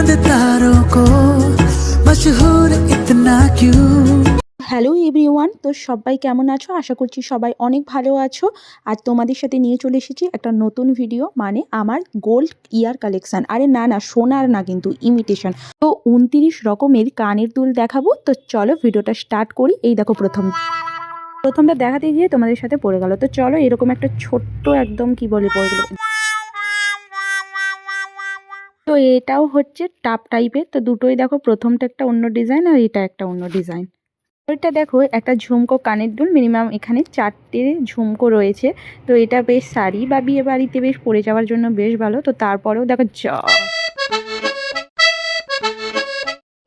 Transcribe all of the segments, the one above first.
चांद तारों को मशहूर इतना क्यों। হ্যালো এভরিওয়ান, তো সবাই কেমন আছো? আশা করছি সবাই অনেক ভালো আছো। আর তোমাদের সাথে নিয়ে চলে এসেছি একটা নতুন ভিডিও, মানে আমার গোল্ড ইয়ার কালেকশান। আরে না না, সোনার না, কিন্তু ইমিটেশন। তো 29 রকমের কানের দুল দেখাবো। তো চলো ভিডিওটা স্টার্ট করি। এই দেখো, প্রথমটা দেখাতে গিয়ে তোমাদের সাথে পড়ে গেল। তো চলো, এরকম একটা ছোট্ট একদম কি বলে পড়ে গেল। তো এটাও হচ্ছে টাপ টাইপের। তো দুটোই দেখো, প্রথমটা একটা অন্য ডিজাইন আর এটা একটা অন্য ডিজাইন। এটা দেখো, একটা ঝুমকো কানের দুল, মিনিমাম এখানে 4টে ঝুমকো রয়েছে। তো এটা বেশ শাড়ি বা বিয়ে বাড়িতে বেশ পরে যাওয়ার জন্য বেশ ভালো। তো তারপরেও দেখো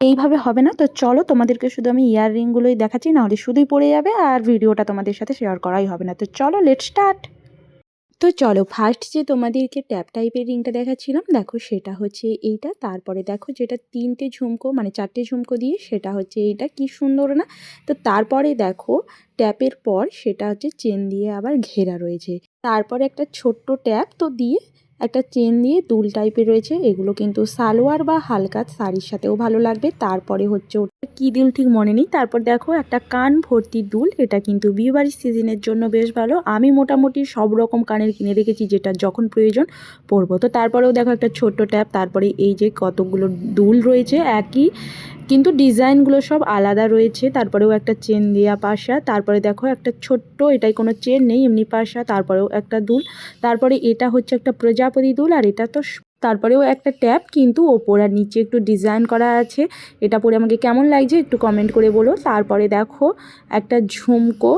এইভাবে হবে না। তো চলো, তোমাদেরকে শুধু আমি ইয়াররিংগুলোই দেখাচ্ছি, নাহলে শুধুই পড়ে যাবে আর ভিডিওটা তোমাদের সাথে শেয়ার করাই হবে না। তো চলো, লেটস স্টার্ট। তো চলো, ফার্স্ট যে তোমাদেরকে ট্যাপ টাইপের রিংটা দেখাচ্ছিলাম, দেখো সেটা হচ্ছে এইটা। তারপরে দেখো যেটা 3টে ঝুমকো মানে 4টে ঝুমকো দিয়ে, সেটা হচ্ছে এইটা। কি সুন্দর না? তো তারপরে দেখো ট্যাপের পর সেটা হচ্ছে চেন দিয়ে আবার ঘেরা রয়েছে। তারপরে একটা ছোট্ট ট্যাপ তো দিয়ে একটা চেন দিয়ে দুল টাইপের রয়েছে। এগুলো কিন্তু সালোয়ার বা হালকা শাড়ির সাথেও ভালো লাগবে। তারপরে হচ্ছে ওটা কী দুল ঠিক মনে নেই। তারপর দেখো একটা কান ভর্তি দুল, এটা কিন্তু বিয়েবাড়ির সিজনের জন্য বেশ ভালো। আমি মোটামুটি সব রকম কানের কিনে রেখেছি, যেটা যখন প্রয়োজন পরবো। তো তারপরেও দেখো একটা ছোট্ট ট্যাপ। তারপরে এই যে কতগুলো দুল রয়েছে একই, কিন্তু ডিজাইনগুলো সব আলাদা রয়েছে। তারপরেও একটা চেন দেওয়া পাশা। তারপরে দেখো একটা ছোট্ট, এটাই কোনো চেন নেই, এমনি পাশা। তারপরেও একটা দুল। তারপরে এটা হচ্ছে একটা প্রজাপতি দুল, আর এটা তো তারপরেও একটা ট্যাপ, কিন্তু ওপর আর নিচে একটু ডিজাইন করা আছে। এটা পরে আমাকে কেমন লাগছে একটু কমেন্ট করে বলো। তারপরে দেখো একটা ঝুমকো,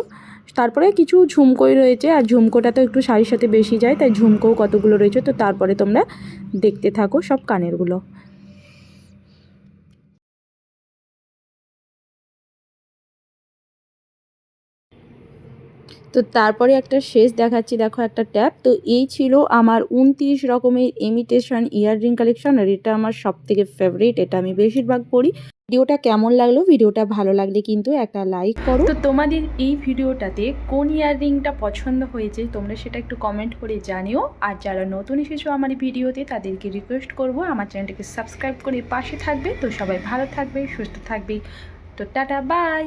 তারপরে কিছু ঝুমকোই রয়েছে। আর ঝুমকোটা তো একটু শাড়ির সাথে বেশি যায়, তাই ঝুমকোও কতগুলো রয়েছে। তো তারপরে তোমরা দেখতে থাকো সব কানেরগুলো। তো তারপরে একটা শেষ দেখাচ্ছি, দেখো একটা ট্যাপ। তো এই ছিল আমার 29 রকমের ইমিটেশন ইয়াররিং কালেকশন, আর এটা আমার সবথেকে ফেভারিট, এটা আমি বেশিরভাগ পরি। ভিডিওটা কেমন লাগলো? ভিডিওটা ভালো লাগলে কিন্তু একটা লাইক করো। তো তোমাদের এই ভিডিওটাতে কোন ইয়াররিংটা পছন্দ হয়েছে তোমরা সেটা একটু কমেন্ট করে জানিও। আর যারা নতুন এসেছো আমার ভিডিওতে, তাদেরকে রিকোয়েস্ট করব আমার চ্যানেলটাকে সাবস্ক্রাইব করে পাশে থাকবে। তো সবাই ভালো থাকবে, সুস্থ থাকবে। তো টাটা, বাই।